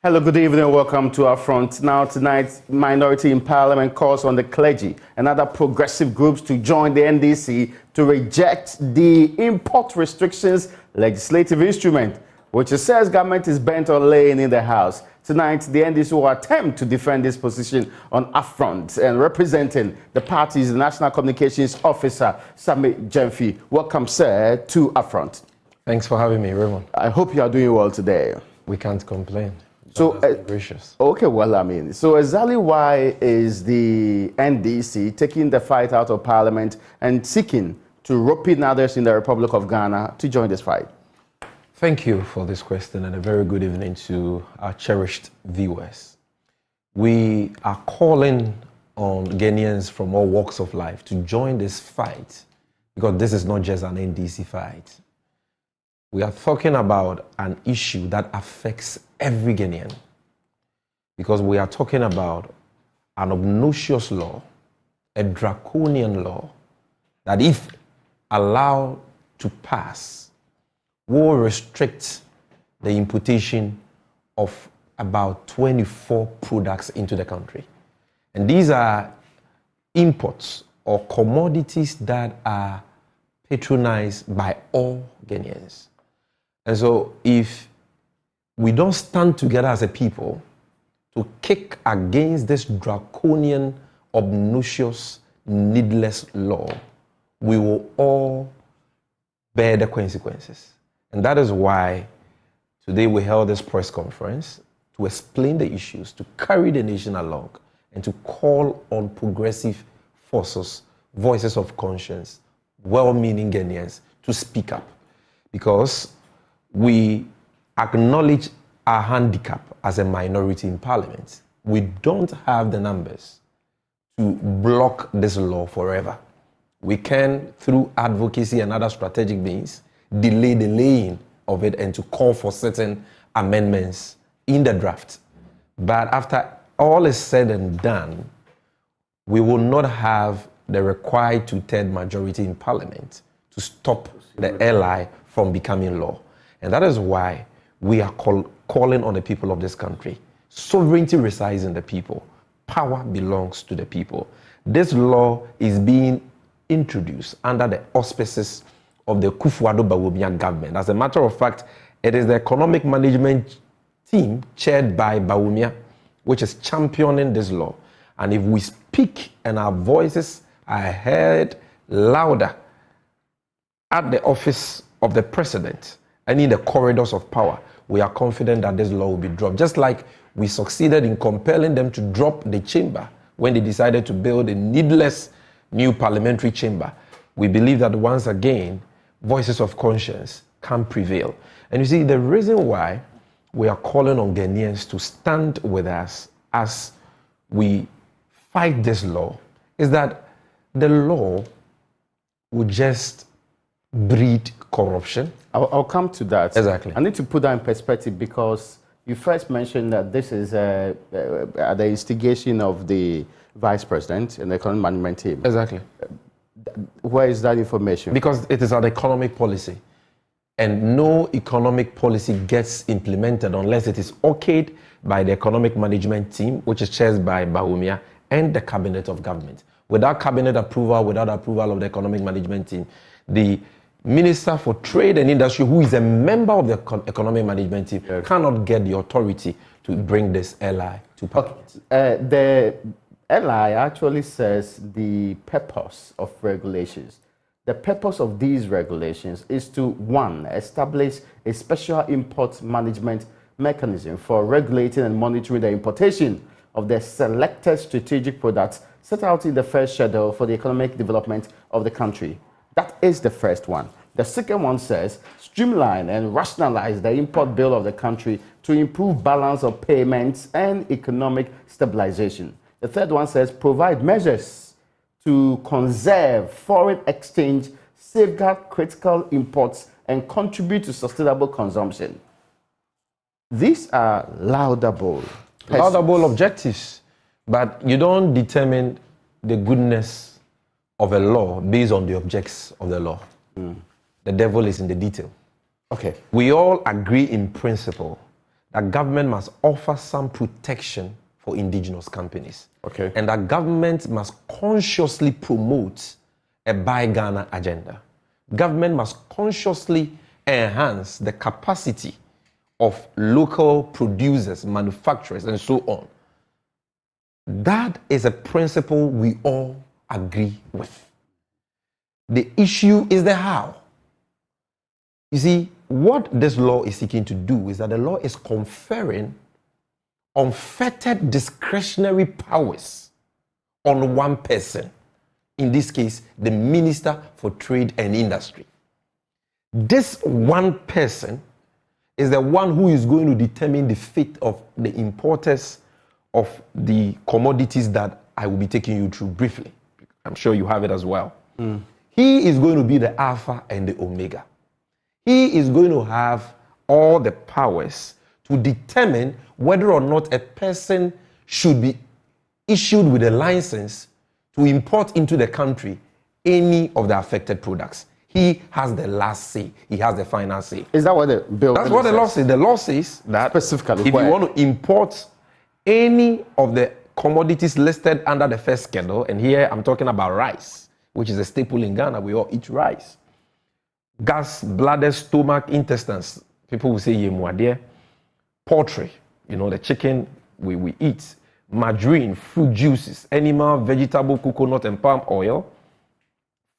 Hello, good evening, welcome to Upfront. Now, tonight, Minority in Parliament calls on the clergy and other progressive groups to join the NDC to reject the import restrictions legislative instrument, which it says government is bent on laying in the House. Tonight, the NDC will attempt to defend this position on Upfront, and representing the party's National Communications Officer, Sami Jemfi. Welcome, sir, to Upfront. Thanks for having me, Raymond. I hope you are doing well today. We can't complain. So, gracious. Okay, well, so exactly why is the NDC taking the fight out of Parliament and seeking to rope in others in the Republic of Ghana to join this fight? Thank you for this question, and a very good evening to our cherished viewers. We are calling on Ghanaians from all walks of life to join this fight, because this is not just an NDC fight. We are talking about an issue that affects every Ghanaian, because we are talking about an obnoxious law, a draconian law, that if allowed to pass, will restrict the importation of about 24 products into the country. And these are imports or commodities that are patronized by all Ghanaians. And so if we don't stand together as a people to kick against this draconian, obnoxious, needless law, we will all bear the consequences. And that is why today we held this press conference to explain the issues, to carry the nation along, and to call on progressive forces, voices of conscience, well-meaning Ghanaians to speak up. Because we acknowledge our handicap as a minority in Parliament. We don't have the numbers to block this law forever. We can, through advocacy and other strategic means, delay the laying of it and to call for certain amendments in the draft. But after all is said and done, we will not have the required two-thirds majority in Parliament to stop the LI from becoming law. And that is why we are calling on the people of this country. Sovereignty resides in the people. Power belongs to the people. This law is being introduced under the auspices of the Akufo-Addo government. As a matter of fact, it is the economic management team chaired by Bawumia, which is championing this law. And if we speak and our voices are heard louder at the office of the president and in the corridors of power, we are confident that this law will be dropped. Just like we succeeded in compelling them to drop the chamber when they decided to build a needless new parliamentary chamber. We believe that once again, voices of conscience can prevail. And you see, the reason why we are calling on Ghanaians to stand with us as we fight this law is that the law will just breed corruption. I'll come to that. Exactly. I need to put that in perspective, because you first mentioned that this is at the instigation of the Vice President and the economic management team. Exactly. Where is that information? Because it is an economic policy, and no economic policy gets implemented unless it is okayed by the economic management team, which is chaired by Bawumia, and the cabinet of government. Without cabinet approval, without approval of the economic management team, the Minister for Trade and Industry, who is a member of the economic management team, cannot get the authority to bring this LI to Parliament. The LI actually says the purpose of regulations. The purpose of these regulations is to, one, establish a special import management mechanism for regulating and monitoring the importation of the selected strategic products set out in the first schedule for the economic development of the country. That is the first one. The second one says streamline and rationalize the import bill of the country to improve balance of payments and economic stabilization. The third one says provide measures to conserve foreign exchange, safeguard critical imports, and contribute to sustainable consumption. These are laudable objectives, but you don't determine the goodness of a law based on the objects of the law. The devil is in the detail. Okay. We all agree in principle that government must offer some protection for indigenous companies. Okay. And that government must consciously promote a Buy Ghana agenda. Government must consciously enhance the capacity of local producers, manufacturers, and so on. That is a principle we all agree with. The issue is the how. You see, what this law is seeking to do is that the law is conferring unfettered discretionary powers on one person. In this case, the Minister for Trade and Industry. This one person is the one who is going to determine the fate of the importers of the commodities that I will be taking you through briefly. I'm sure you have it as well. He is going to be the Alpha and the Omega. He is going to have all the powers to determine whether or not a person should be issued with a license to import into the country any of the affected products. He has the last say. He has the final say. Is that what the bill That's what the law says. The law says that specifically, if you want to import any of the commodities listed under the first schedule, and here I'm talking about rice, which is a staple in Ghana. We all eat rice. Gas, bladder, stomach, intestines. People will say yemwadie. Poultry, the chicken we eat. Margarine, fruit juices, animal, vegetable, coconut, and palm oil.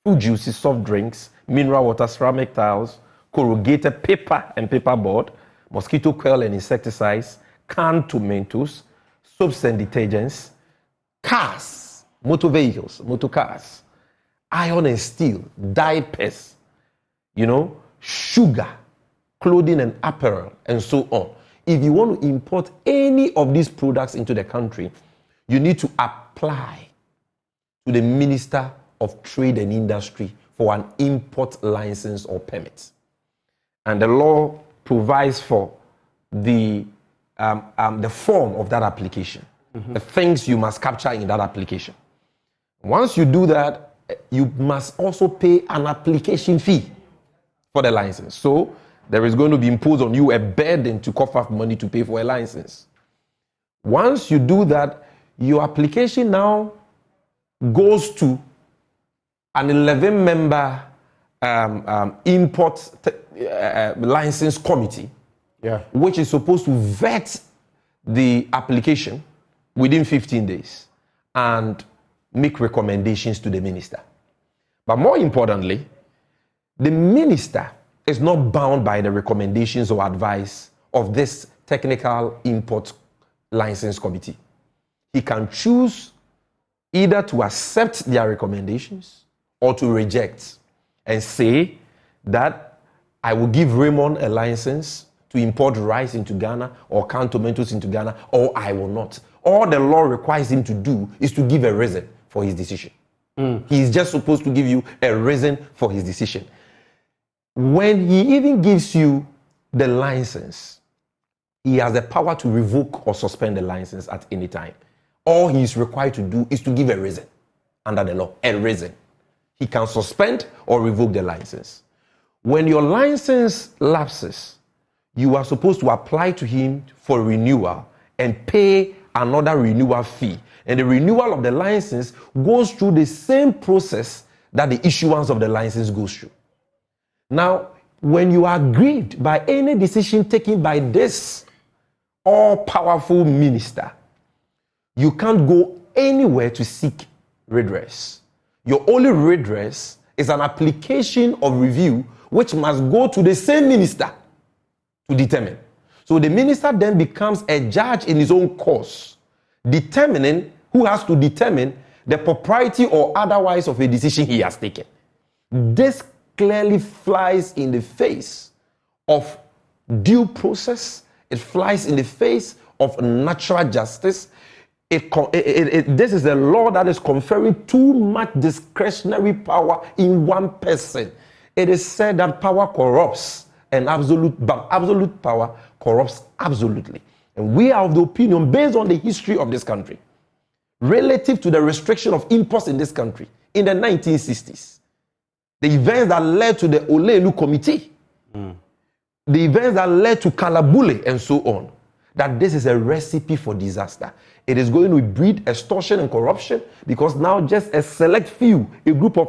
Fruit juices, soft drinks, mineral water, ceramic tiles, corrugated paper and paperboard, mosquito coil and insecticides, canned tomatoes, soaps and detergents, cars, motor vehicles, motor cars, iron and steel, diapers, sugar, clothing and apparel, and so on. If you want to import any of these products into the country, you need to apply to the Minister of Trade and Industry for an import license or permit. And the law provides for the form of that application, the things you must capture in that application. Once you do that, you must also pay an application fee for the license. So there is going to be imposed on you a burden to cough up money to pay for a license. Once you do that, your application now goes to an 11-member import license committee, which is supposed to vet the application within 15 days and make recommendations to the minister. But more importantly, the minister is not bound by the recommendations or advice of this technical import license committee. He can choose either to accept their recommendations or to reject and say that I will give Raymond a license to import rice into Ghana or canned tomatoes into Ghana, or I will not. All the law requires him to do is to give a reason for his decision. He is just supposed to give you a reason for his decision. When he even gives you the license, he has the power to revoke or suspend the license at any time. All he is required to do is to give a reason under the law, a reason. He can suspend or revoke the license. When your license lapses, you are supposed to apply to him for renewal and pay another renewal fee. And the renewal of the license goes through the same process that the issuance of the license goes through. Now, when you are aggrieved by any decision taken by this all-powerful minister, you can't go anywhere to seek redress. Your only redress is an application of review which must go to the same minister to determine. So the minister then becomes a judge in his own cause, who has to determine the propriety or otherwise of a decision he has taken. This clearly flies in the face of due process. It flies in the face of natural justice. This is a law that is conferring too much discretionary power in one person. It is said that power corrupts, but absolute power corrupts absolutely. And we are of the opinion, based on the history of this country, relative to the restriction of imports in this country in the 1960s, the events that led to the Olelu Committee, the events that led to Kalabule and so on, that this is a recipe for disaster. It is going to breed extortion and corruption because now just a select few, a group of,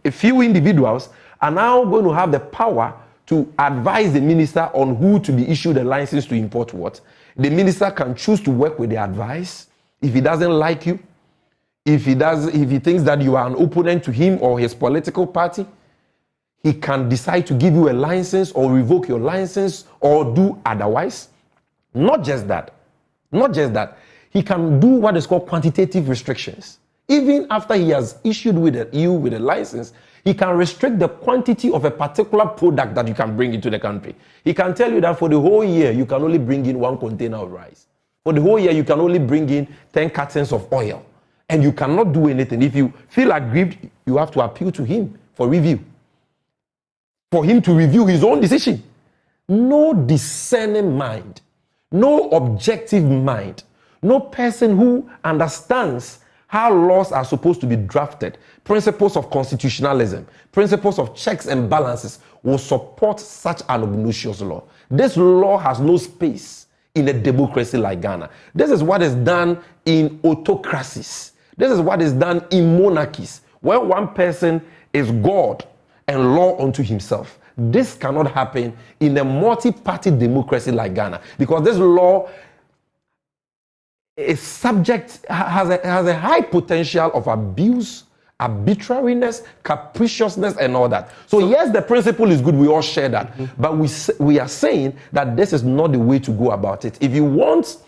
a few individuals are now going to have the power to advise the minister on who to be issued a license to import what. The minister can choose to work with the advice. If he doesn't like you, if he thinks that you are an opponent to him or his political party, he can decide to give you a license or revoke your license or do otherwise. Not just that. He can do what is called quantitative restrictions. Even after he has issued you with a license, he can restrict the quantity of a particular product that you can bring into the country. He can tell you that for the whole year, you can only bring in 1 container of rice. For the whole year, you can only bring in 10 cartons of oil. And you cannot do anything. If you feel aggrieved, you have to appeal to him for review. For him to review his own decision. No discerning mind, no objective mind, no person who understands how laws are supposed to be drafted, principles of constitutionalism, principles of checks and balances will support such an obnoxious law. This law has no space in a democracy like Ghana. This is what is done in autocracies. This is what is done in monarchies, where one person is God and law unto himself. This cannot happen in a multi-party democracy like Ghana because this law is has a high potential of abuse, arbitrariness, capriciousness, and all that. So yes, the principle is good. We all share that. But we are saying that this is not the way to go about it. If you want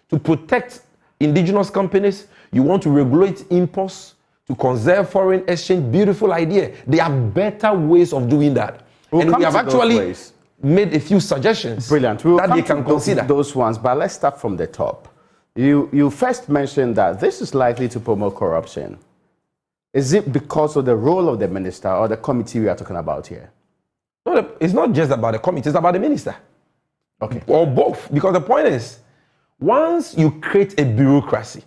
to protect indigenous companies, you want to regulate imports, to conserve foreign exchange, beautiful idea. There are better ways of doing that. And we have actually made a few suggestions that they can consider. Those ones, but let's start from the top. You first mentioned that this is likely to promote corruption. Is it because of the role of the minister or the committee we are talking about here? No, it's not just about the committee, it's about the minister. Okay. Or both. Because the point is, once you create a bureaucracy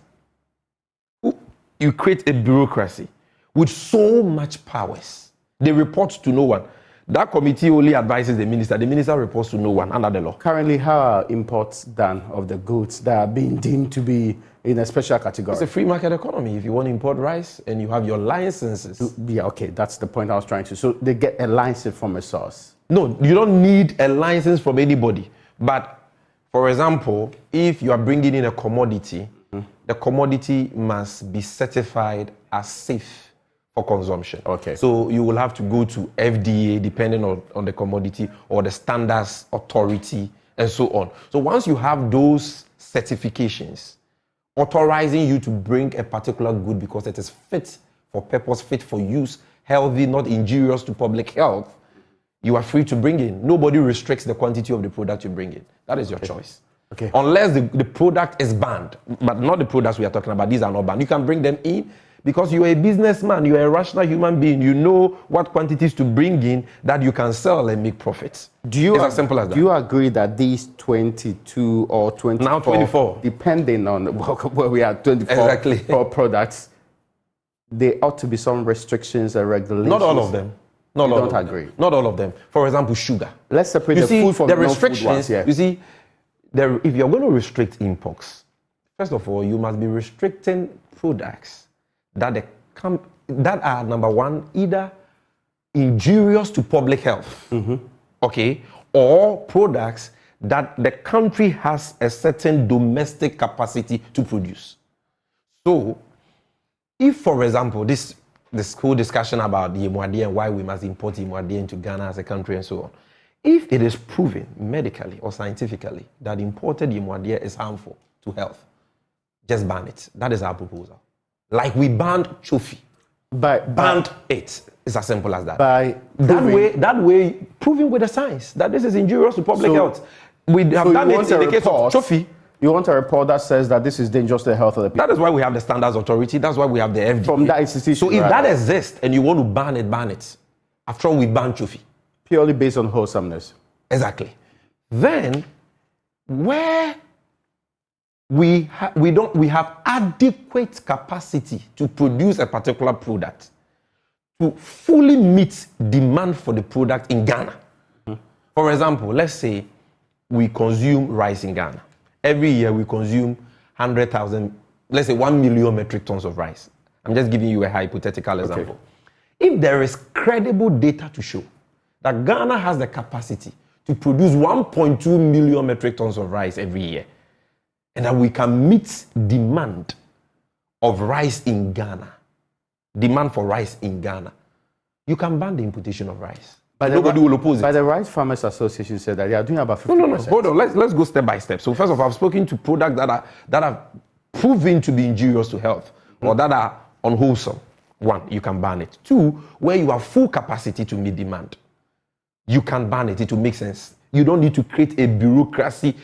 with so much powers, they report to no one. That committee only advises the minister. The minister reports to no one under the law. Currently, how are imports done of the goods that are being deemed to be in a special category? It's a free market economy. If you want to import rice and you have your licenses. Yeah, okay, that's the point I was trying to. So they get a license from a source. No, you don't need a license from anybody. But, for example, if you are bringing in a commodity, the commodity must be certified as safe for consumption. Okay. So you will have to go to FDA depending on the commodity or the standards authority and so on. So once you have those certifications authorizing you to bring a particular good because it is fit for purpose, fit for use, healthy, not injurious to public health, you are free to bring in. Nobody restricts the quantity of the product you bring in. That is your choice. Okay. Unless the product is banned, but not the products we are talking about. These are not banned. You can bring them in. Because you're a businessman, you're a rational human being, you know what quantities to bring in that you can sell and make profits. It's as simple as that. Do you agree that these 22 or 24, now 24, depending on where we are, 24 exactly. products, there ought to be some restrictions and regulations? Not all of them. You don't agree? Not all of them. For example, sugar. Let's separate the food from the restrictions. Non-food ones, yeah. You see, if you're going to restrict imports, first of all, you must be restricting products that are, number one, either injurious to public health, okay, or products that the country has a certain domestic capacity to produce. So, if, for example, this whole discussion about the Yemwadi and why we must import Yemwadi into Ghana as a country and so on, if it is proven medically or scientifically that imported Yemwadi is harmful to health, just ban it. That is our proposal. Like we banned Chofi. Banned it. It's as simple as that. That way, proving with the science that this is injurious to public health. We have done it in the case of Chofi. You want a report that says that this is dangerous to the health of the people. That is why we have the Standards Authority. That's why we have the FDA. From that institution. So if that exists and you want to ban it. After all, we banned Chofi. Purely based on wholesomeness. Exactly. Then, where we have adequate capacity to produce a particular product to fully meet demand for the product in Ghana. For example, let's say we consume rice in Ghana. Every year we consume 100,000, let's say 1 million metric tons of rice. I'm just giving you a hypothetical example. If there is credible data to show that Ghana has the capacity to produce 1.2 million metric tons of rice every year, and that we can meet demand of rice in Ghana, demand for rice in Ghana, you can ban the importation of rice. But nobody will oppose it. But the Rice Farmers Association said that they are doing about 50%. No. Hold on. Let's go step by step. So first of all, I've spoken to products that are proven to be injurious to health or that are unwholesome. One, you can ban it. Two, where you have full capacity to meet demand, you can ban it. It will make sense. You don't need to create a bureaucracy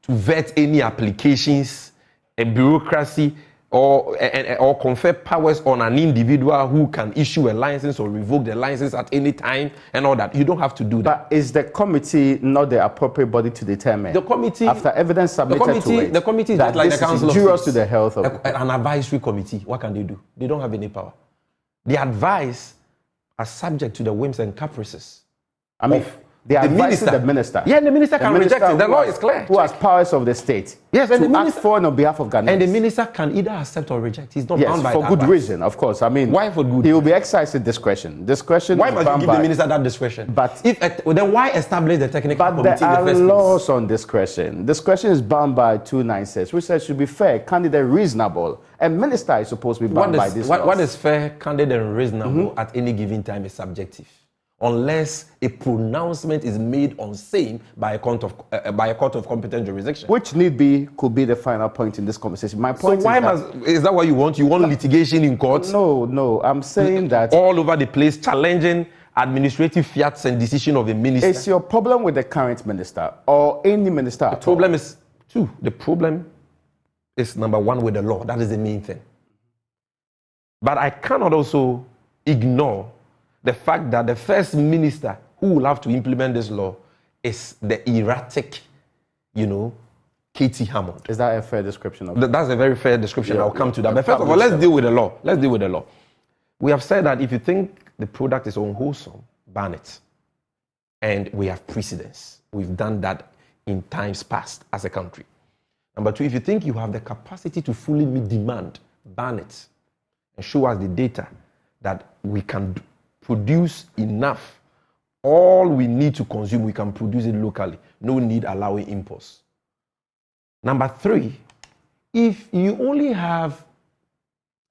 to vet any applications, a bureaucracy or confer powers on an individual who can issue a license or revoke the license at any time and all that. You don't have to do that. But is the committee not the appropriate body to determine? The committee, after evidence submitted to it, the committee is just like the Council of injurious State. to the health of an advisory committee. What can they do? They don't have any power. The advice are subject to the whims and caprices. I mean, they are advising the minister. Yeah, the minister can reject it. The law is clear. Who has powers of the state? Yes, and to the act minister, for and on behalf of Ghana. And the minister can either accept or reject. He's not bound by for that good advice. reason, of course. I mean, why for good? He will be exercising discretion. Discretion. Why must you give the minister that discretion? But then why establish the technical committee? But there are laws on discretion. Discretion is bound by 296, which says should be fair, candid, and reasonable. And minister is supposed to be bound by this. What is fair, candid, and reasonable at any given time is subjective, unless a pronouncement is made on same by a court of competent jurisdiction. Which could be the final point in this conversation. My point is that what you want? You want litigation in court? No. I'm saying that all over the place, challenging administrative fiats and decision of a minister. Is your problem with the current minister or any minister? The problem is two. The problem is number one with the law. That is the main thing. But I cannot also ignore the fact that the first minister who will have to implement this law is the erratic, Katie Hammond. Is that a fair description of That's a very fair description. I'll come to that. But first of all, let's deal with the law. We have said that if you think the product is unwholesome, ban it. And we have precedence. We've done that in times past as a country. Number two, if you think you have the capacity to fully meet demand, ban it. And show us the data that we can produce enough. All we need to consume, we can produce it locally. No need allowing imports. Number three, if you only have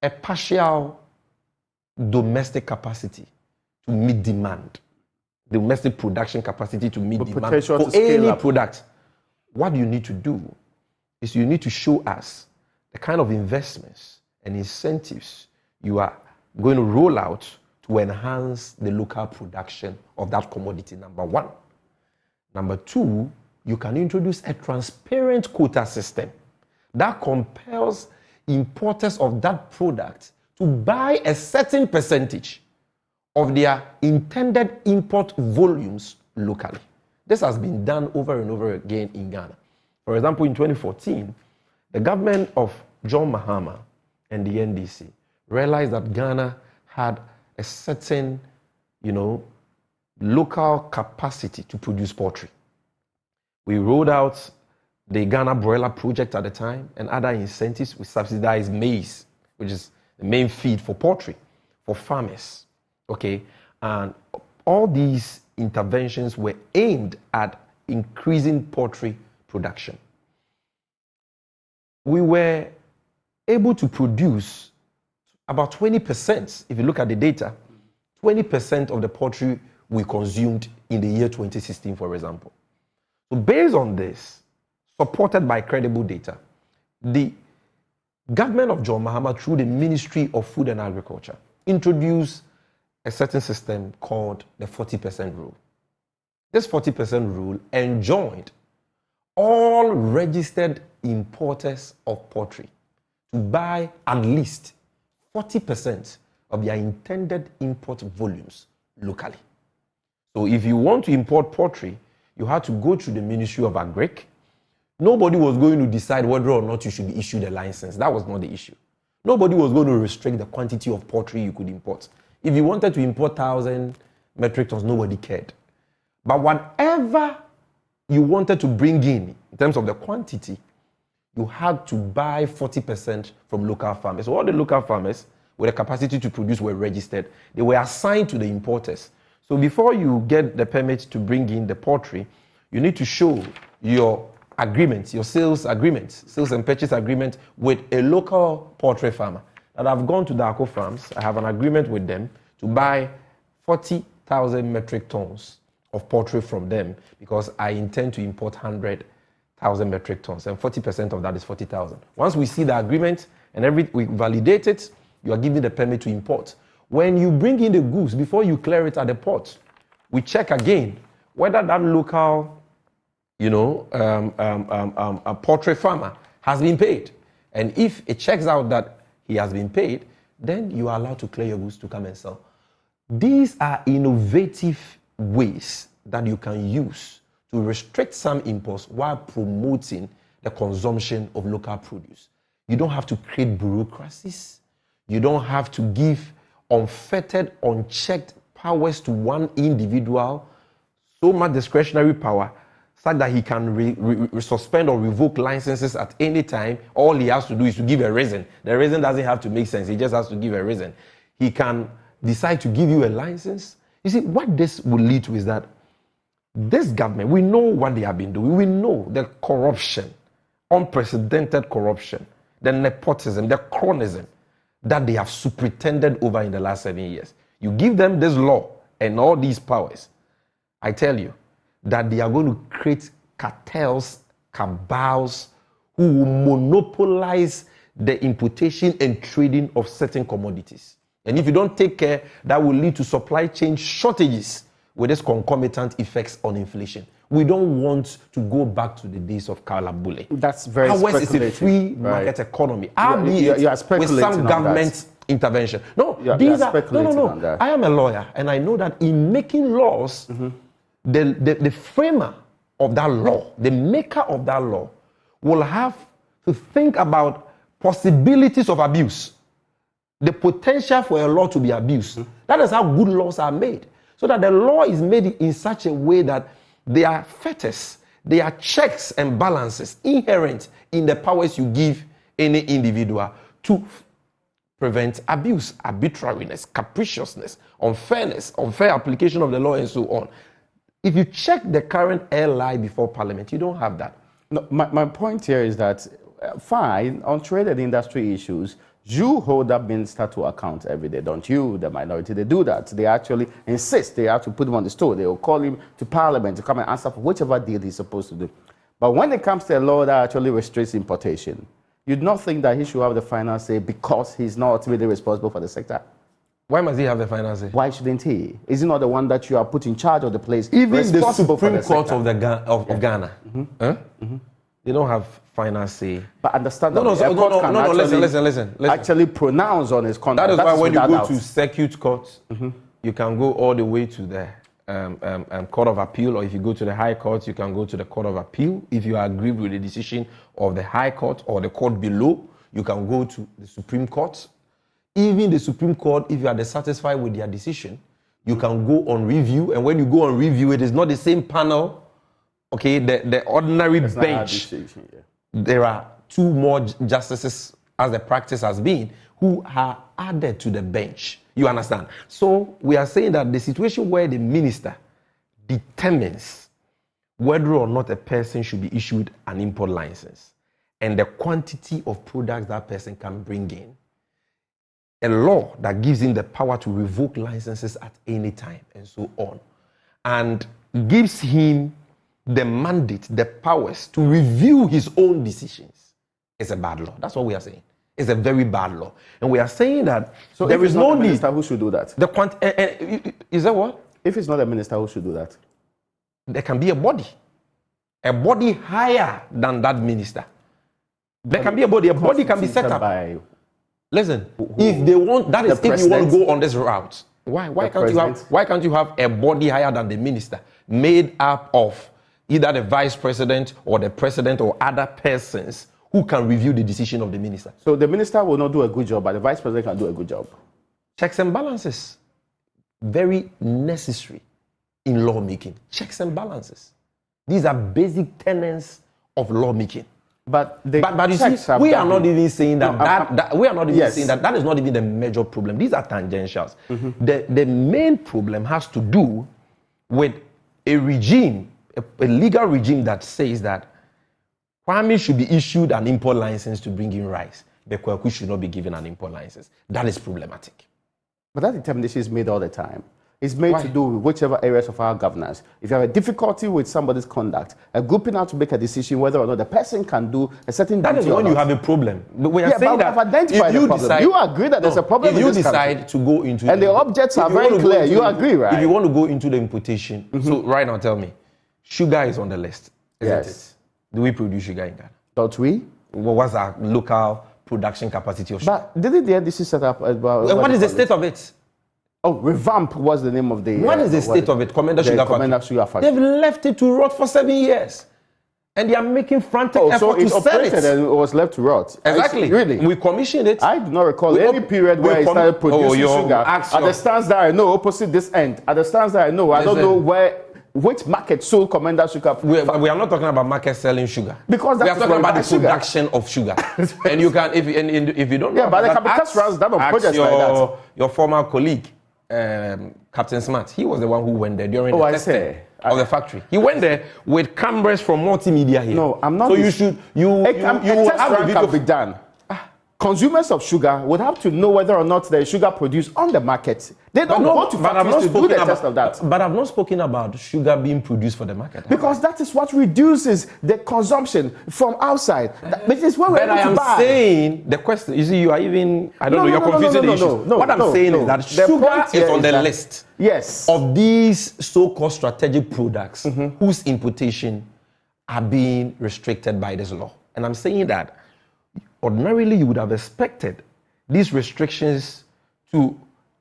a partial domestic capacity to meet demand, domestic production capacity to meet demand for any product, what you need to do is you need to show us the kind of investments and incentives you are going to roll out to enhance the local production of that commodity, number one. Number two, you can introduce a transparent quota system that compels importers of that product to buy a certain percentage of their intended import volumes locally. This has been done over and over again in Ghana. For example, in 2014, the government of John Mahama and the NDC realized that Ghana had a certain, local capacity to produce poultry. We rolled out the Ghana Broiler Project at the time and other incentives. We subsidized maize, which is the main feed for poultry, for farmers. Okay, and all these interventions were aimed at increasing poultry production. We were able to produce about 20%, if you look at the data, 20% of the poultry we consumed in the year 2016, for example. So based on this, supported by credible data, the government of John Mahama, through the Ministry of Food and Agriculture, introduced a certain system called the 40% rule. This 40% rule enjoined all registered importers of poultry to buy at least 40% of their intended import volumes locally. So if you want to import poultry, you had to go through the Ministry of Agric. Nobody was going to decide whether or not you should be issued a license. That was not the issue. Nobody was going to restrict the quantity of poultry you could import. If you wanted to import 1,000 metric tons, nobody cared. But whatever you wanted to bring in terms of the quantity, you had to buy 40% from local farmers. So all the local farmers with the capacity to produce were registered. They were assigned to the importers. So before you get the permit to bring in the poultry, you need to show your agreements, your sales agreements, sales and purchase agreement with a local poultry farmer. And I've gone to the Acquah farms. I have an agreement with them to buy 40,000 metric tons of poultry from them because I intend to import 100,000 metric tons, and 40% of that is 40,000. Once we see the agreement and we validate it, you are given the permit to import. When you bring in the goods, before you clear it at the port, we check again whether that local, a poultry farmer has been paid. And if it checks out that he has been paid, then you are allowed to clear your goods to come and sell. These are innovative ways that you can use to restrict some imports while promoting the consumption of local produce. You don't have to create bureaucracies. You don't have to give unfettered, unchecked powers to one individual, so much discretionary power, such that he can suspend or revoke licenses at any time. All he has to do is to give a reason. The reason doesn't have to make sense. He just has to give a reason. He can decide to give you a license. You see, what this will lead to is that this government, we know what they have been doing. We know the corruption, unprecedented corruption, the nepotism, the cronism that they have superintended over in the last 7 years. You give them this law and all these powers, I tell you that they are going to create cartels, cabals, who will monopolize the importation and trading of certain commodities. And if you don't take care, that will lead to supply chain shortages with its concomitant effects on inflation. We don't want to go back to the days of Kalabule. That's very Ours is a free market economy. With some government intervention. No, no. I am a lawyer, and I know that in making laws, the framer of that law, the maker of that law, will have to think about possibilities of abuse, the potential for a law to be abused. That is how good laws are made. So that the law is made in such a way that there are fetters, there are checks and balances inherent in the powers you give any individual to prevent abuse, arbitrariness, capriciousness, unfairness, unfair application of the law, and so on. If you check the current LI before Parliament, you don't have that. No, my point here is that, fine, on trade and industry issues, you hold that minister to account every day, don't you? The minority, they do that. They actually insist they have to put him on the store. They will call him to Parliament to come and answer for whichever deal he's supposed to do. But when it comes to a law that actually restricts importation, you'd not think that he should have the final say because he's not ultimately responsible for the sector. Why must he have the final say? Why shouldn't he? Is he not the one that you are put in charge of the place? Even the Supreme Court of Ghana, they don't have final say. But understand that listen. Actually pronounce on his conduct. That is why when you go to circuit court, you can go all the way to the Court of Appeal, or if you go to the High Court, you can go to the Court of Appeal. If you agree with the decision of the High Court or the court below, you can go to the Supreme Court. Even the Supreme Court, if you are dissatisfied with their decision, you can go on review. And when you go on review, it is not the same panel. Okay, the ordinary bench. There are two more justices, as the practice has been, who are added to the bench. You understand? So we are saying that the situation where the minister determines whether or not a person should be issued an import license and the quantity of products that person can bring in, a law that gives him the power to revoke licenses at any time and so on, and gives him the mandate, the powers to review his own decisions, is a bad law. That's what we are saying. It's a very bad law. And we are saying that so there is no need. Minister who should do that? Is that what? If it's not a minister who should do that? There can be a body higher than that minister. There can be a body can be set up. By listen, if they want, that is if you want to go on this route. Why can't you have a body higher than the minister, made up of either the vice president or the president or other persons who can review the decision of the minister? So the minister will not do a good job, but the vice president can do a good job. Checks and balances, very necessary in lawmaking. Checks and balances. These are basic tenets of lawmaking. But you see, we are not even saying that, we are not even saying that is not even the major problem. These are tangentials. The main problem has to do with a regime, a legal regime that says that Kwame should be issued an import license to bring in rice. The Kwaku should not be given an import license. That is problematic. But that determination is made all the time. It's made to do with whichever areas of our governance. If you have a difficulty with somebody's conduct, a grouping out to make a decision whether or not the person can do a certain that duty. That is when you have a problem. But we are saying that if you decide, you agree that there's a problem. If you decide to go into, and the objects are very clear, you agree, right? If you want to go into the importation, so right now, tell me, sugar is on the list, isn't it? Do we produce sugar in Ghana? Don't we? What's our local production capacity of sugar? But didn't the NDC set up? What is the state of it? Oh, Revamp was the name of the... What is the state of it? Commander Sugar Factory. They've left it to rot for 7 years. And they are making frantic effort to sell it. And it was left to rot. Exactly. Really? We commissioned it. I do not recall any period where it started producing sugar. At the stands that I know, opposite this end. At the stands that I know, I don't know which market sold Commander Sugar. We are not talking about market selling sugar. Because we are talking about the production of sugar. And you can, if you don't know, but there can be cash runs done on projects like that. Your former colleague, Captain Smart, he was the one who went there during the testing of the factory. He went there with cameras from multimedia here. No, I'm not. So you will have the video. Can be done. Consumers of sugar would have to know whether or not there is sugar produced on the market. They don't go to factories to do the test of that. But I've not spoken about sugar being produced for the market. Because that is what reduces the consumption from outside. Which is what we're able to buy. But I am saying, the question, you see, you are even, I don't know, you're confusing the issues. What I'm saying is that sugar is on the list of these so-called strategic products whose importation are being restricted by this law. And I'm saying that ordinarily, you would have expected these restrictions to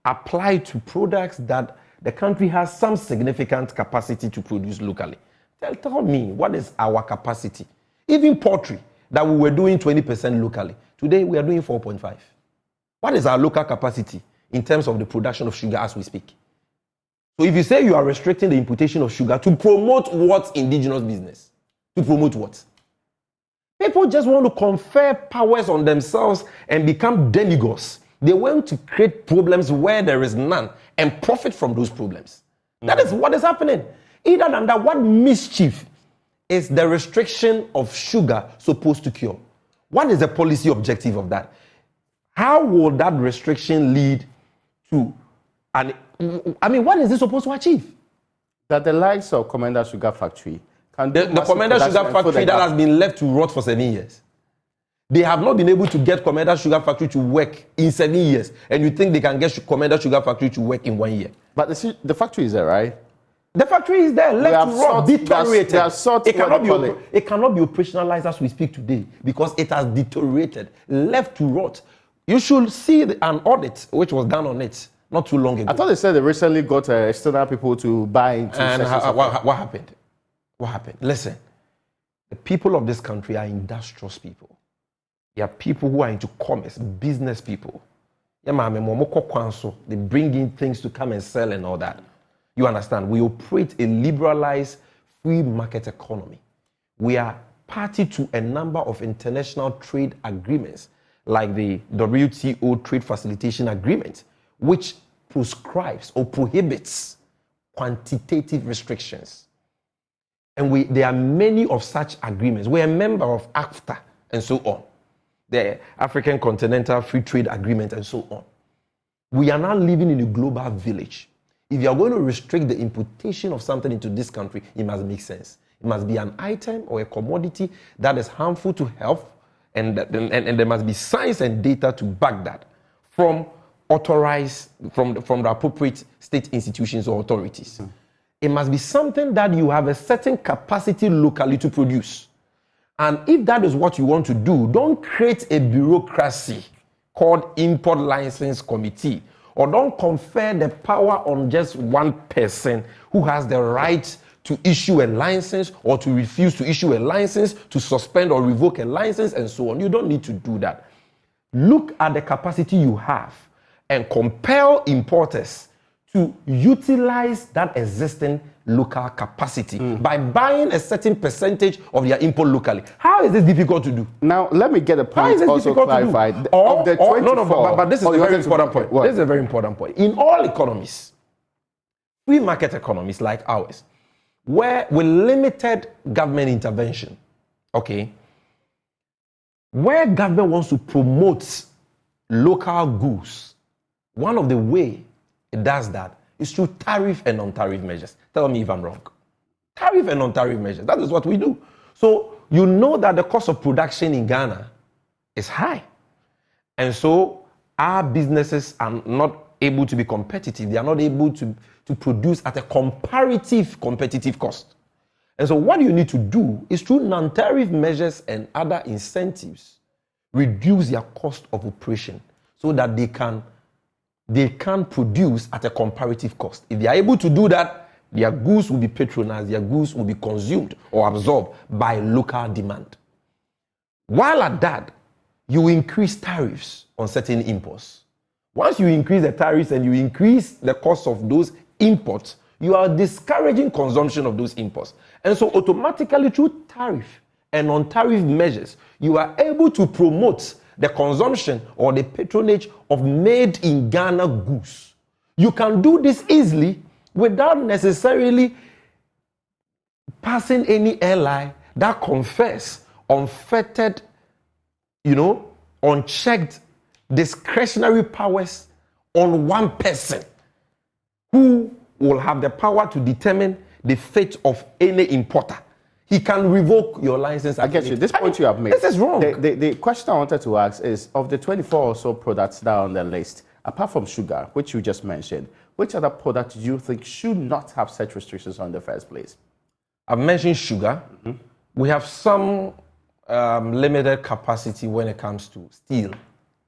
apply to products that the country has some significant capacity to produce locally. Tell me, what is our capacity? Even poultry, that we were doing 20% locally. Today, we are doing 4.5. What is our local capacity in terms of the production of sugar as we speak? So if you say you are restricting the importation of sugar to promote what indigenous business? To promote what? People just want to confer powers on themselves and become demigods. They want to create problems where there is none and profit from those problems. That is what is happening. Either than that, what mischief is the restriction of sugar supposed to cure? What is the policy objective of that? How will that restriction lead to what is this supposed to achieve? That the likes of Commander Sugar Factory, the Commander Sugar Factory that has been left to rot for 7 years. They have not been able to get Commander Sugar Factory to work in 7 years. And you think they can get Commander Sugar Factory to work in 1 year. But the factory is there, right? The factory is there, left to rot, deteriorated. It cannot be operationalized as we speak today because it has deteriorated, left to rot. You should see an audit which was done on it not too long ago. I thought they said they recently got external people to buy into and what happened? What happened? Listen, the people of this country are industrious people. They are people who are into commerce, business people. They bring in things to come and sell and all that. You understand? We operate a liberalized free market economy. We are party to a number of international trade agreements, like the WTO Trade Facilitation Agreement, which prescribes or prohibits quantitative restrictions. And there are many of such agreements. We are a member of AFTA and so on. The African Continental Free Trade Agreement and so on. We are now living in a global village. If you are going to restrict the importation of something into this country, it must make sense. It must be an item or a commodity that is harmful to health, and there must be science and data to back that from authorized, from the appropriate state institutions or authorities. It must be something that you have a certain capacity locally to produce. And if that is what you want to do, don't create a bureaucracy called Import License Committee, or don't confer the power on just one person who has the right to issue a license or to refuse to issue a license, to suspend or revoke a license, and so on. You don't need to do that. Look at the capacity you have and compel importers to utilize that existing local capacity by buying a certain percentage of their import locally. How is this difficult to do? Now, let me get a point also clarified. Of the 24, but this is a very important point. This is a very important point. In all economies, free market economies like ours, where with limited government intervention, okay, where government wants to promote local goods, one of the way it does that is through tariff and non-tariff measures. Tell me if I'm wrong. Tariff and non-tariff measures, that is what we do. So you know that the cost of production in Ghana is high. And so our businesses are not able to be competitive. They are not able to produce at a competitive cost. And so what you need to do is through non-tariff measures and other incentives, reduce their cost of operation so that they can produce at a comparative cost. If they are able to do that, their goods will be patronized, their goods will be consumed or absorbed by local demand. While at that, you increase tariffs on certain imports. Once you increase the tariffs and you increase the cost of those imports, you are discouraging consumption of those imports. And so automatically through tariff and non-tariff measures, you are able to promote the consumption or the patronage of made in Ghana goods. You can do this easily without necessarily passing any airline that confers unfettered, unchecked discretionary powers on one person who will have the power to determine the fate of any importer. He can revoke your license. I get you. This point you have made. This is wrong. The question I wanted to ask is, of the 24 or so products that are on the list, apart from sugar, which you just mentioned, which other products do you think should not have such restrictions on in the first place? I've mentioned sugar. Mm-hmm. We have some limited capacity when it comes to steel,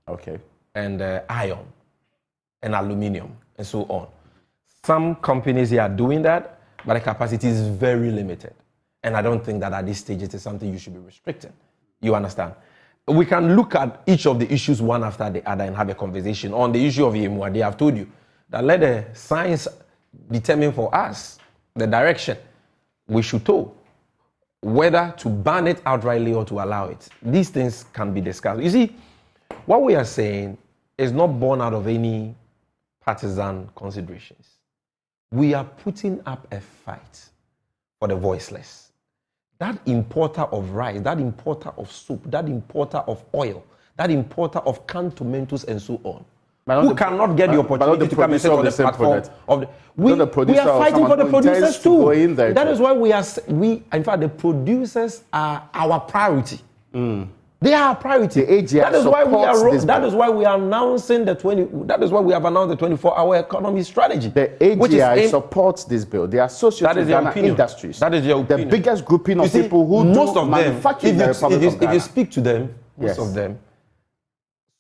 okay, and iron, and aluminium, and so on. Some companies here are doing that, but the capacity is very limited. And I don't think that at this stage it is something you should be restricting. You understand? We can look at each of the issues one after the other and have a conversation. On the issue of Yemuade, I've told you that let the science determine for us the direction we should go, whether to ban it outrightly or to allow it. These things can be discussed. You see, what we are saying is not born out of any partisan considerations. We are putting up a fight for the voiceless. That importer of rice, that importer of soup, that importer of oil, that importer of canned tomatoes and so on, who cannot get the opportunity to come and sit on the platform of the, we are fighting for the producers too. That is why in fact, the producers are our priority. They are our priority. The AGI that is why we are announcing the 20. That is why we have announced the 24-hour economy strategy. The AGI supports this bill. They are associated with Ghana Industries. That is your opinion. The biggest grouping of people who most of manufacture in the Republic of Ghana. If you speak to them, most of them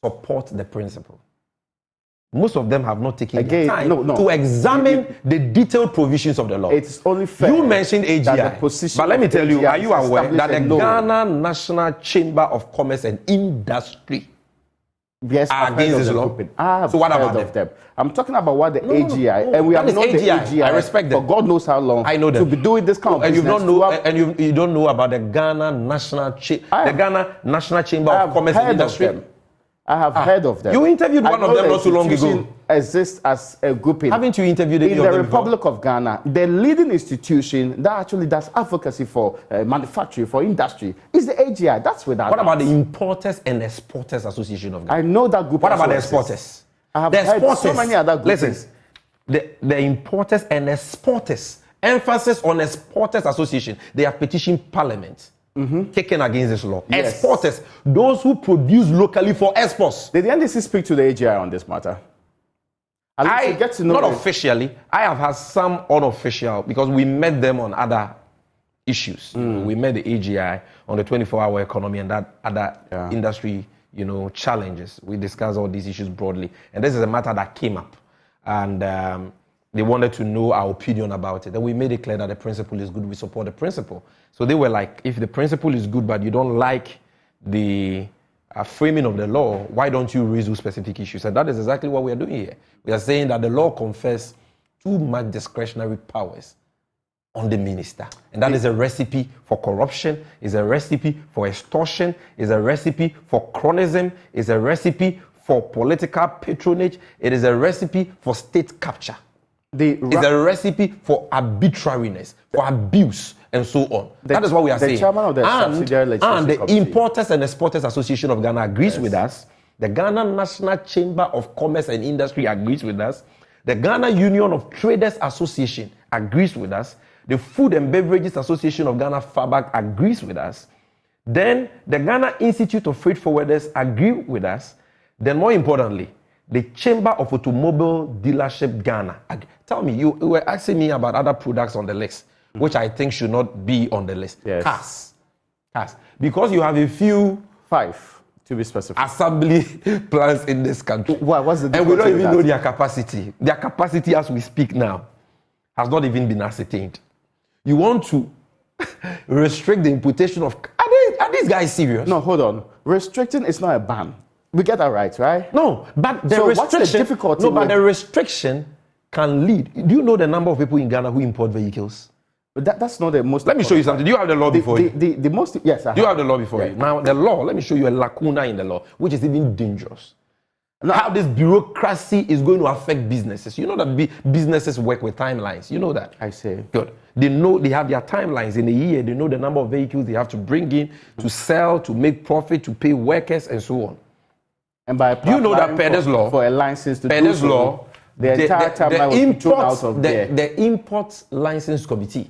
support the principle. Most of them have not taken the time to examine the detailed provisions of the law. It's only fair. You mentioned AGI, but let me tell you, are you aware that the Ghana National Chamber of Commerce and Industry are against this law? So what about them? I'm talking about what the AGI, and we have known the AGI. I respect them. For God knows how long. I know them. To be doing this kind of business. And you don't know about the Ghana National Chamber of Commerce and Industry. I have heard of them. You interviewed one of them not too long ago. Exists as a grouping. Haven't you interviewed any in of the them Republic before? of Ghana? The leading institution that actually does advocacy for manufacturing, for industry, is the AGI. That's without. What about the Importers and Exporters Association of Ghana? I know that group. What about the exporters? I have heard so many other groups. Listen, the Importers and Exporters, emphasis on Exporters Association. They have petitioned Parliament. Taken against this law. Yes. Exporters, those who produce locally for exports. Did the NDC speak to the AGI on this matter? I get to know not officially. I have had some unofficial because we met them on other issues. We met the AGI on the 24-hour economy and that other industry, challenges. We discussed all these issues broadly, and this is a matter that came up, and they wanted to know our opinion about it. And we made it clear that the principle is good. We support the principle. So they were like, if the principle is good, but you don't like the framing of the law, why don't you raise those specific issues? And that is exactly what we are doing here. We are saying that the law confers too much discretionary powers on the minister. And that is a recipe for corruption, is a recipe for extortion, is a recipe for cronyism, is a recipe for political patronage, it is a recipe for state capture. It's a recipe for arbitrariness, for abuse, and so on. That is what we are saying. Chairman of the Subsidiary Legislation and the Committee. Importers and Exporters Association of Ghana agrees with us. The Ghana National Chamber of Commerce and Industry agrees with us. The Ghana Union of Traders Association agrees with us. The Food and Beverages Association of Ghana, FABAC, agrees with us. Then the Ghana Institute of Freight Forwarders agree with us. Then more importantly, the Chamber of Automobile Dealership Ghana. Tell me, you were asking me about other products on the list, which I think should not be on the list. Yes. Cars. Because you have a few... 5, to be specific. Assembly plants in this country. What's the difference? And we don't even know their capacity. Their capacity as we speak now has not even been ascertained. You want to restrict the importation of... Are these guys serious? No, hold on. Restricting is not a ban. We get that right? No, but the so restriction... what's the difficulty but the restriction can lead... Do you know the number of people in Ghana who import vehicles? But that's not the most... Let me show you something. Do you have the law before you? The most... Yes, Do you have the law before you? Now, the law, let me show you a lacuna in the law, which is even dangerous. Now, how this bureaucracy is going to affect businesses. You know that businesses work with timelines. You know that. I see. Good. They know they have their timelines in a year. They know the number of vehicles they have to bring in, to sell, to make profit, to pay workers, and so on. And by do you know that per this law, for a license to per do this so, law, the entire timeline was thrown out of there. The Import License Committee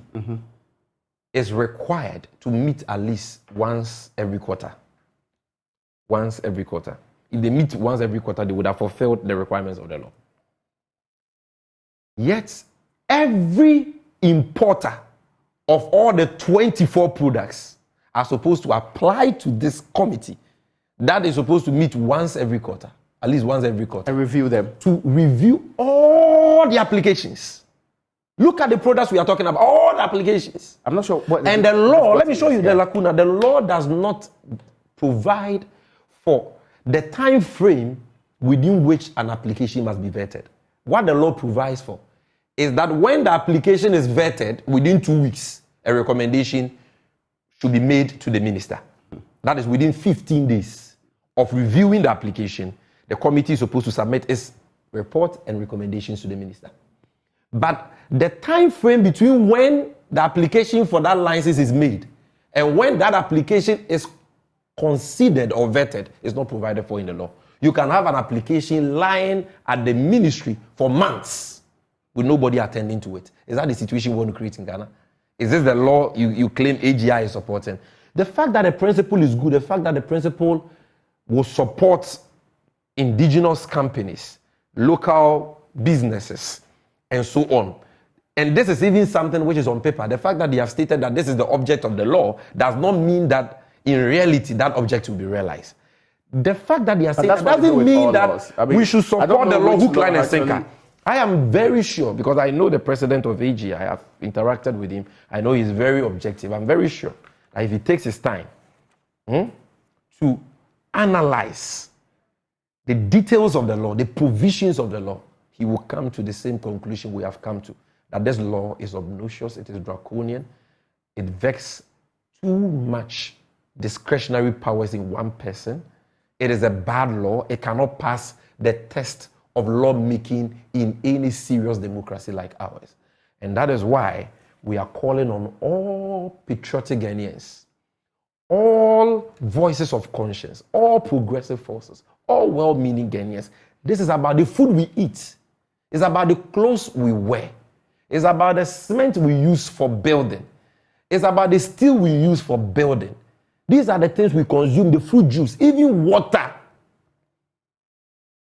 is required to meet at least once every quarter. Once every quarter. If they meet once every quarter, they would have fulfilled the requirements of the law. Yet, every importer of all the 24 products are supposed to apply to this committee that is supposed to meet once every quarter, at least once every quarter. And review them. To review all the applications. Look at the products we are talking about, all the applications. I'm not sure what... And the law, let me show you the lacuna. The law does not provide for the time frame within which an application must be vetted. What the law provides for is that when the application is vetted within 2 weeks, a recommendation should be made to the minister. That is within 15 days of reviewing the application. The committee is supposed to submit its report and recommendations to the minister. But the time frame between when the application for that license is made and when that application is considered or vetted is not provided for in the law. You can have an application lying at the ministry for months with nobody attending to it. Is that the situation we want to create in Ghana? Is this the law you claim AGI is supporting? The fact that the principle is good, the fact that the principle will support indigenous companies, local businesses, and so on. And this is even something which is on paper. The fact that they have stated that this is the object of the law does not mean that in reality, that object will be realized. The fact that they are saying that doesn't mean that we should support the law hook, line, and sinker. I am very sure, because I know the president of AG, I have interacted with him. I know he's very objective. I'm very sure that if he takes his time to analyze the details of the law, the provisions of the law, he will come to the same conclusion we have come to, that this law is obnoxious, it is draconian, it vexes too much discretionary powers in one person. It is a bad law. It cannot pass the test of lawmaking in any serious democracy like ours. And that is why we are calling on all patriotic Ghanaians, all voices of conscience, all progressive forces, all well-meaning Ghanaians. This is about the food we eat. It's about the clothes we wear. It's about the cement we use for building. It's about the steel we use for building. These are the things we consume, the fruit juice, even water.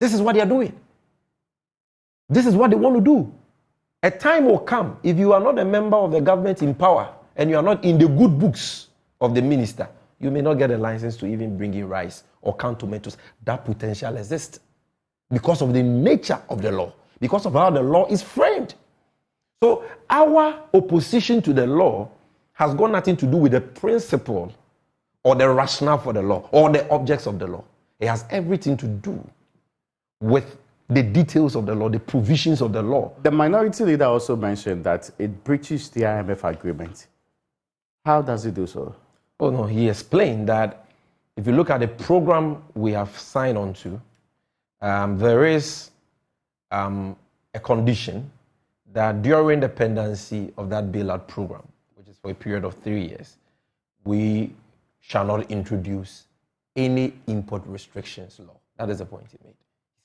This is what they are doing. This is what they want to do. A time will come, if you are not a member of the government in power and you are not in the good books of the minister, you may not get a license to even bring in rice or count tomatoes. That potential exists because of the nature of the law, because of how the law is framed. So our opposition to the law has got nothing to do with the principle or the rationale for the law or the objects of the law. It has everything to do with the details of the law, the provisions of the law. The minority leader also mentioned that it breaches the IMF agreement. How does it do so? Oh no, he explained that if you look at the program we have signed on to, there is a condition that during the pendency of that bailout program, which is for a period of 3 years, we shall not introduce any import restrictions law. That is the point he made.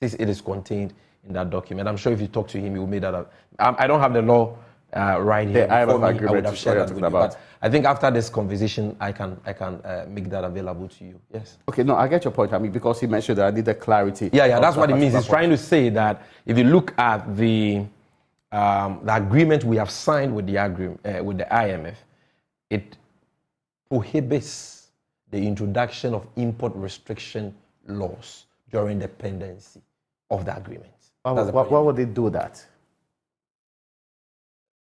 He says it is contained in that document. I'm sure if you talk to him, he will make that up. I don't have the law right here. I would have shared that with you. But I think after this conversation, I can make that available to you. Yes. Okay, no, I get your point. I mean, because he mentioned that I need the clarity. Yeah, that's what it means. He's trying to say that if you look at the agreement we have signed with the IMF, it prohibits the introduction of import restriction laws during the pendency of the agreement. Why would they do that?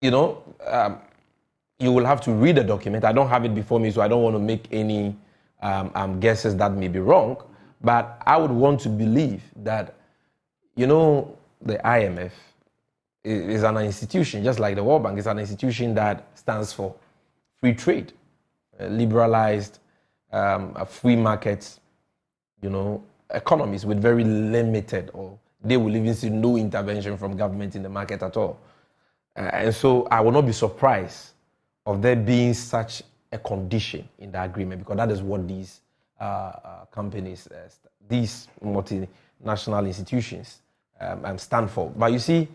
You know, you will have to read the document. I don't have it before me, so I don't want to make any guesses that may be wrong. But I would want to believe that, you know, the IMF is an institution, just like the World Bank, is an institution that stands for free trade, liberalized, free markets, you know, economies with very limited, or they will even see no intervention from government in the market at all. And so I will not be surprised of there being such a condition in the agreement, because that is what these companies, these multinational institutions stand for. But you see,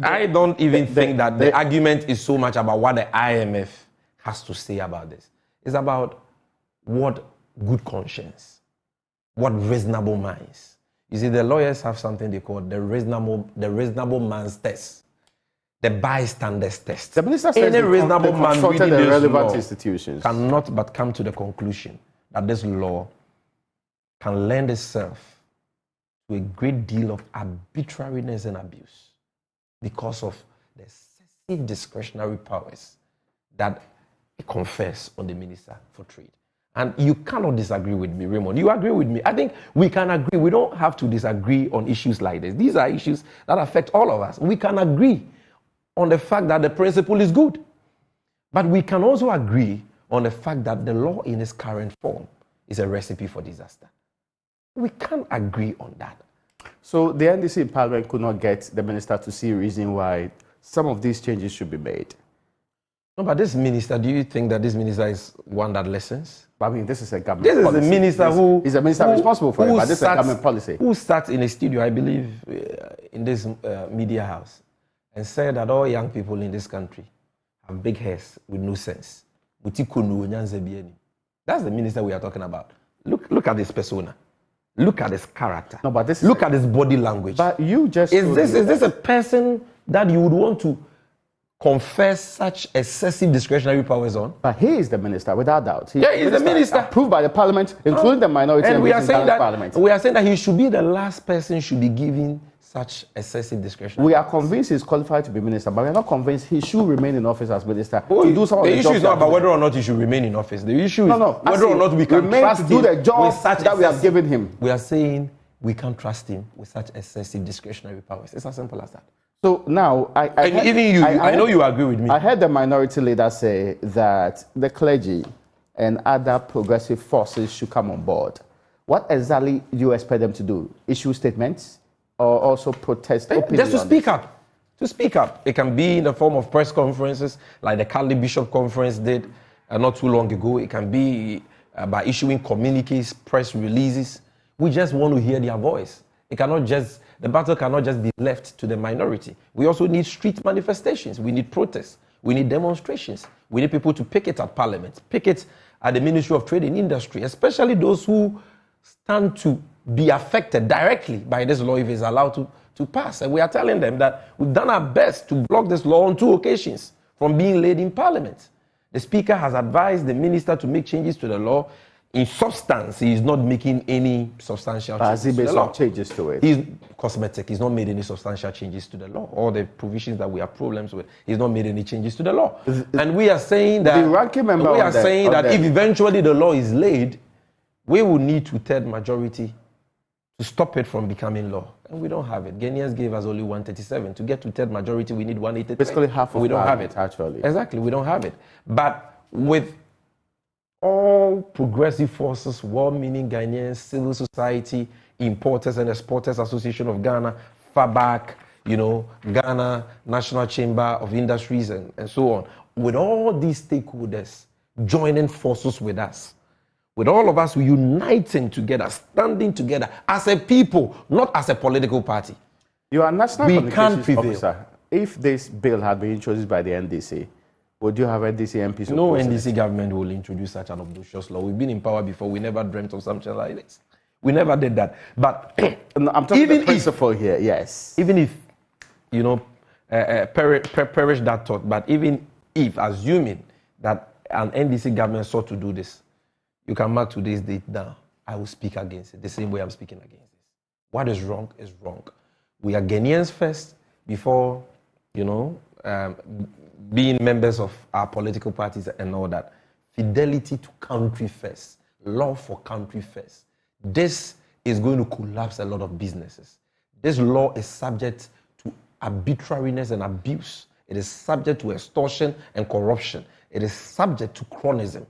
I don't even think that the argument is so much about what the IMF has to say about this. It's about what good conscience, what reasonable minds. You see, the lawyers have something they call the reasonable man's test, the bystander's test. The minister says any reasonable man reading the this relevant law institutions cannot but come to the conclusion that this law can lend itself to a great deal of arbitrariness and abuse because of the excessive discretionary powers that it confers on the Minister for Trade. And you cannot disagree with me, Raymond. You agree with me. I think we can agree. We don't have to disagree on issues like this. These are issues that affect all of us. We can agree on the fact that the principle is good. But we can also agree on the fact that the law in its current form is a recipe for disaster. We can agree on that. So the NDC in Parliament could not get the minister to see a reason why some of these changes should be made. No, but this minister, do you think that this minister is one that listens? But I mean, this is a government policy. This is a minister who... He's a minister responsible for it, but this is a government policy. Who sat in a studio, I believe, in this media house, and said that all young people in this country have big heads with no sense. That's the minister we are talking about. Look at this persona. Look at his character. No, but this look at his body language. But you just... Is this a person that you would want to confess such excessive discretionary powers on? But he is the minister, without doubt. He is the minister. Approved by the parliament, including the minority and we are saying that parliament. We are saying that he should be the last person should be given such excessive discretion. We are convinced he's qualified to be minister, but we are not convinced he should remain in office as minister to do some of the issue is not about whether or not he should remain in office. The issue is whether or not we can trust him to do the job that we have given him. We are saying we can't trust him with such excessive discretionary powers. It's as simple as that. So now, I know you agree with me. I heard the minority leader say that the clergy and other progressive forces should come on board. What exactly do you expect them to do? Issue statements or also protest openly? Just to speak up. To speak up. It can be in the form of press conferences like the Catholic Bishop Conference did not too long ago. It can be by issuing communiques, press releases. We just want to hear their voice. The battle cannot just be left to the minority. We also need street manifestations. We need protests. We need demonstrations. We need people to picket at Parliament, picket at the Ministry of Trade and Industry, especially those who stand to be affected directly by this law if it's allowed to pass. And we are telling them that we've done our best to block this law on 2 occasions from being laid in Parliament. The Speaker has advised the Minister to make changes to the law. In substance, he is not making any substantial changes to the law. Changes to it? He's cosmetic. He's not made any substantial changes to the law. All the provisions that we have problems with, he's not made any changes to the law. And we are saying that if eventually the law is laid, we will need 2/3 majority to stop it from becoming law. And we don't have it. Ghanaians gave us only 137. To get to third majority, we need 183. Basically half of we don't have it. Actually. Exactly, we don't have it. But with all progressive forces, well-meaning Ghanaians, civil society, Importers and Exporters Association of Ghana, FABAC, Ghana National Chamber of Industries, and so on, with all these stakeholders joining forces with us, with all of us uniting together, standing together as a people, not as a political party. You are National We Communications can't prevail. Officer. If this bill had been introduced by the NDC, would you have NDC MPs? No opposing NDC it? government will introduce such an obnoxious law. We've been in power before. We never dreamt of something like this. We never did that. But No, I'm talking even the principle here, yes. even if, perish that thought, but even if, assuming that an NDC government sought to do this, you can mark today's date down. I will speak against it the same way I'm speaking against this. What is wrong is wrong. We are Ghanaians first before, being members of our political parties and all that. Fidelity to country first. Love for country first. This is going to collapse a lot of businesses. This law is subject to arbitrariness and abuse. It is subject to extortion and corruption. It is subject to chronism.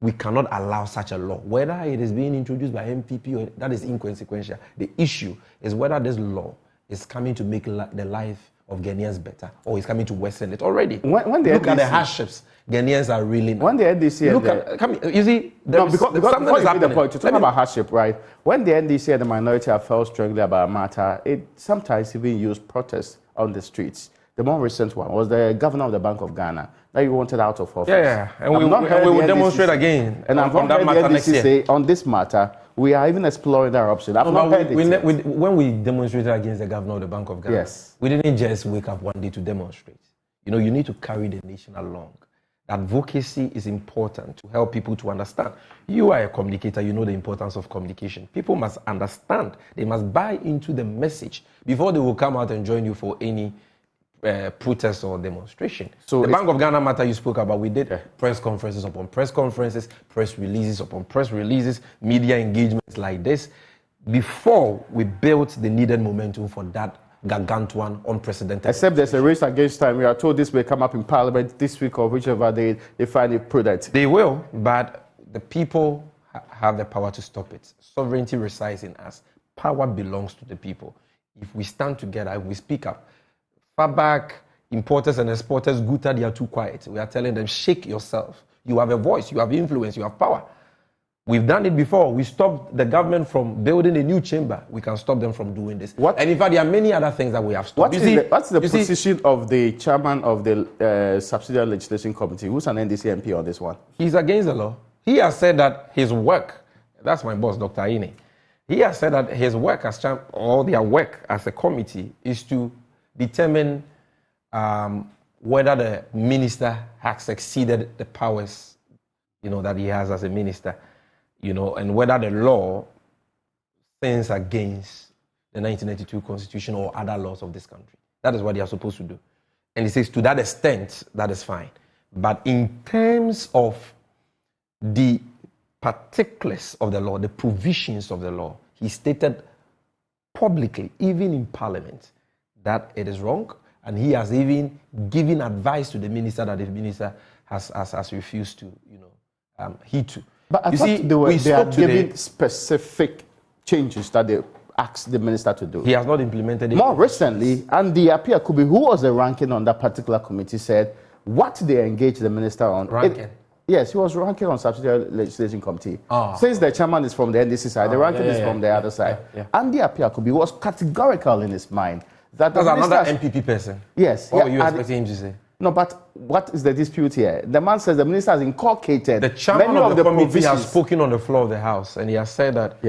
We cannot allow such a law. Whether it is being introduced by MPP or that is inconsequential. The issue is whether this law is coming to make the life of Ghanaians better or is coming to worsen it already. When the Look at the NDC hardships Ghanaians are reeling. When the NDC Look at, you see, because before something you is make the happening. point, to talk about hardship, right? When the NDC and the minority have felt strongly about a matter, it sometimes even used protests on the streets. The more recent one was the governor of the Bank of Ghana that you wanted out of office. Yeah. And we heard will the demonstrate NDC again and I've on not that heard matter the next NDC year. say on this matter, we are even exploring that option. I've not heard it yet. When we demonstrated against the governor of the Bank of Ghana, Yes. we didn't just wake up one day to demonstrate. You need to carry the nation along. Advocacy is important to help people to understand. You are a communicator, you know the importance of communication. People must understand. They must buy into the message before they will come out and join you for any protest or demonstration. So the Bank of Ghana matter you spoke about, we did press conferences upon press conferences, press releases upon press releases, media engagements like this, before we built the needed momentum for that gargantuan, unprecedented. Except there's a race against time. We are told this may come up in Parliament this week or whichever day they find it prudent. They will, but the people have the power to stop it. Sovereignty resides in us. Power belongs to the people. If we stand together, if we speak up, FABAC, importers and exporters, Guta, they are too quiet. We are telling them, shake yourself. You have a voice, you have influence, you have power. We've done it before. We stopped the government from building a new chamber. We can stop them from doing this. And in fact, there are many other things that we have stopped. What's the position of the chairman of the Subsidiary Legislation Committee, who's an NDC MP on this one? He's against the law. He has said that his work, that's my boss, Dr. Ine, he has said that his work as chairman, or their work as a committee, is to determine whether the minister has exceeded the powers, that he has as a minister. And whether the law stands against the 1992 Constitution or other laws of this country. That is what they are supposed to do. And he says to that extent, that is fine. But in terms of the particulars of the law, the provisions of the law, he stated publicly, even in Parliament, that it is wrong. And he has even given advice to the minister that the minister has refused to, heed to. But I thought they are giving specific changes that they asked the minister to do. He has not implemented it. More recently, Andy Appiah Kubi, who was the ranking on that particular committee, said what they engaged the minister on. Ranking? Yes, he was ranking on Subsidiary Legislation Committee. Since the chairman is from the NDC side, the ranking is from the other side. Andy Appiah Kubi was categorical in his mind that that's another MPP person. Yes. What were you expecting him to say? No, but what is the dispute here? The man says the minister has inculcated the chairman many of the committee provisions. has spoken on the floor of the House, and he has said that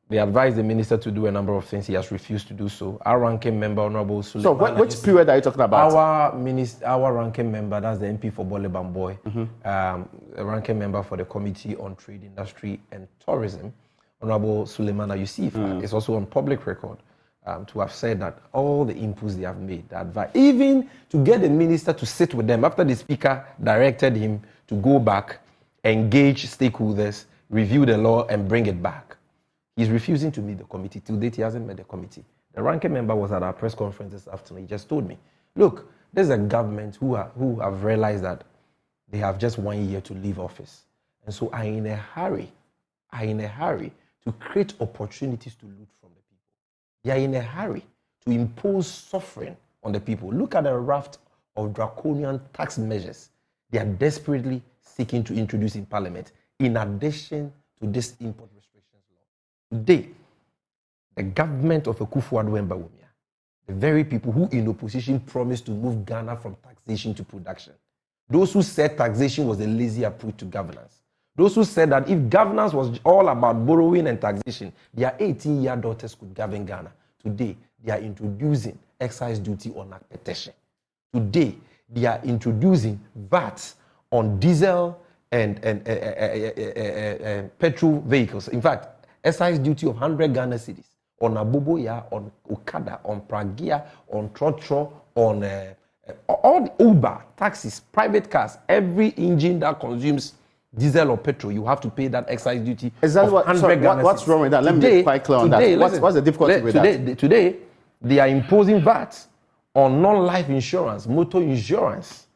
they advised the minister to do a number of things. He has refused to do so. Our ranking member, Honorable Suleiman. So which period are you talking about? Our ranking member, that's the MP for Bole Bamboy, a ranking member for the Committee on Trade, Industry and Tourism, Honorable Suleiman Yusuf, is also on public record. To have said that all the inputs they have made, the advice, even to get the minister to sit with them after the speaker directed him to go back, engage stakeholders, review the law and bring it back. He's refusing to meet the committee. To date, he hasn't met the committee. The ranking member was at our press conference this afternoon. He just told me, look, there's a government who have realized that they have just 1 year to leave office. And so are in a hurry to create opportunities to loot from the people. They are in a hurry to impose suffering on the people. Look at the raft of draconian tax measures they are desperately seeking to introduce in Parliament, in addition to this import restrictions law. Today, the government of Akufo-Addo and Bawumia, the very people who in opposition promised to move Ghana from taxation to production, those who said taxation was a lazy approach to governance, those who said that if governance was all about borrowing and taxation, their 18-year daughters could govern Ghana. Today, they are introducing excise duty on acquisition. Today, they are introducing VAT on diesel and petrol vehicles. In fact, excise duty of 100 Ghana cedis on Aboboya, on Okada, on Pragia, on Trotro, on all the Uber, taxis, private cars, every engine that consumes diesel or petrol, you have to pay that excise duty. Exactly. What's wrong with that? Let me be quite clear on that. What's the difficulty with that? Today, they are imposing VAT on non-life insurance, motor insurance,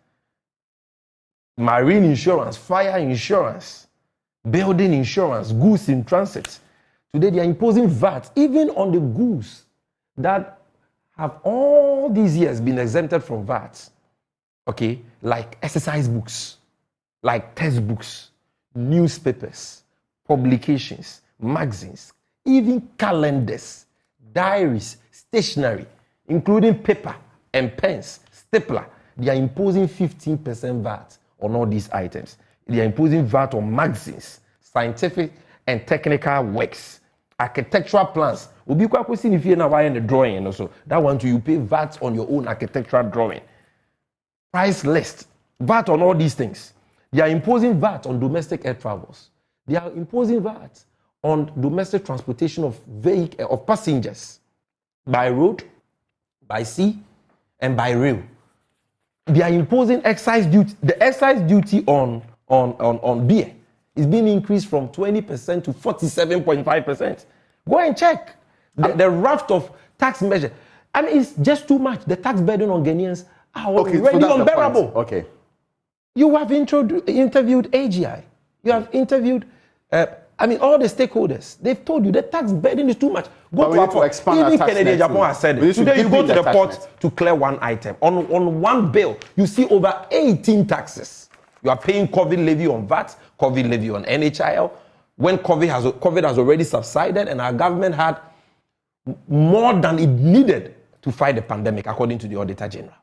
marine insurance, fire insurance, building insurance, goods in transit. Today, they are imposing VAT even on the goods that have all these years been exempted from VAT. Okay, like exercise books, like textbooks, newspapers, publications, magazines, even calendars, diaries, stationery, including paper and pens, stapler. They are imposing 15% VAT on all these items. They are imposing VAT on magazines, scientific and technical works, architectural plans. Obi kwa kwesi if you na why in the drawing and also that one too, you pay VAT on your own architectural drawing. Price list, VAT on all these things. They are imposing VAT on domestic air travels. They are imposing VAT on domestic transportation of passengers by road, by sea, and by rail. They are imposing excise duty. The excise duty on beer is being increased from 20% to 47.5%. Go and check the raft of tax measure. And it's just too much. The tax burden on Ghanaians are already unbearable. Okay. You have interviewed AGI. You have interviewed, all the stakeholders. They've told you the tax burden is too much. Go to port. Even Kennedy Japan has said it. Today you go to the port to clear one item. On one bill, you see over 18 taxes. You are paying COVID levy on VAT, COVID levy on NHIL. When COVID has already subsided and our government had more than it needed to fight the pandemic, according to the Auditor General.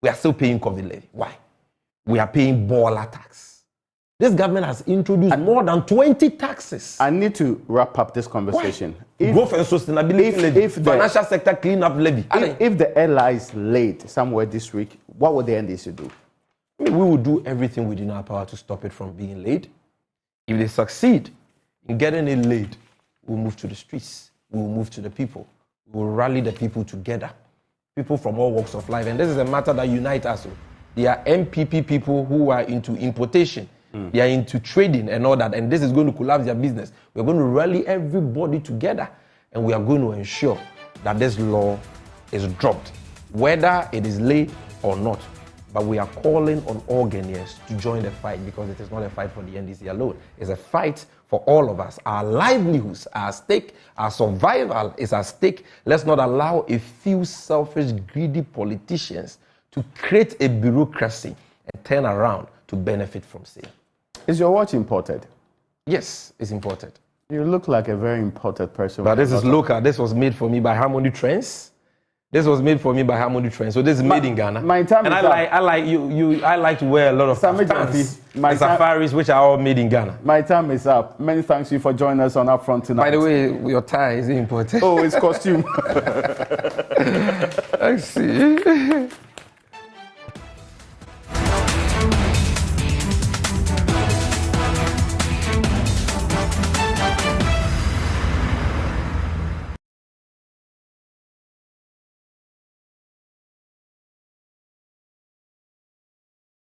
We are still paying COVID levy. Why? We are paying baller tax. This government has introduced more than 20 taxes. I need to wrap up this conversation. Growth and sustainability levy, financial sector cleanup levy. If the airline is late somewhere this week, what would the NDC do? We will do everything within our power to stop it from being late. If they succeed in getting it late, we'll move to the streets. We'll move to the people. We'll rally the people together. People from all walks of life. And this is a matter that unites us. They are MPP people who are into importation. They are into trading and all that. And this is going to collapse their business. We're going to rally everybody together. And we are going to ensure that this law is dropped, whether it is late or not. But we are calling on all Ghanaians to join the fight, because it is not a fight for the NDC alone. It's a fight for all of us. Our livelihoods are at stake. Our survival is at stake. Let's not allow a few selfish, greedy politicians to create a bureaucracy and turn around to benefit from sale. Is your watch imported? Yes, it's imported. You look like a very imported person. But this is local. This was made for me by Harmony Trends. This was made for me by Harmony Trends. So this is made in Ghana. My time and is I like to wear a lot of safaris, which are all made in Ghana. My time is up. Many thanks you for joining us on Upfront tonight. By the way, your tie is important. Oh, it's costume. I see.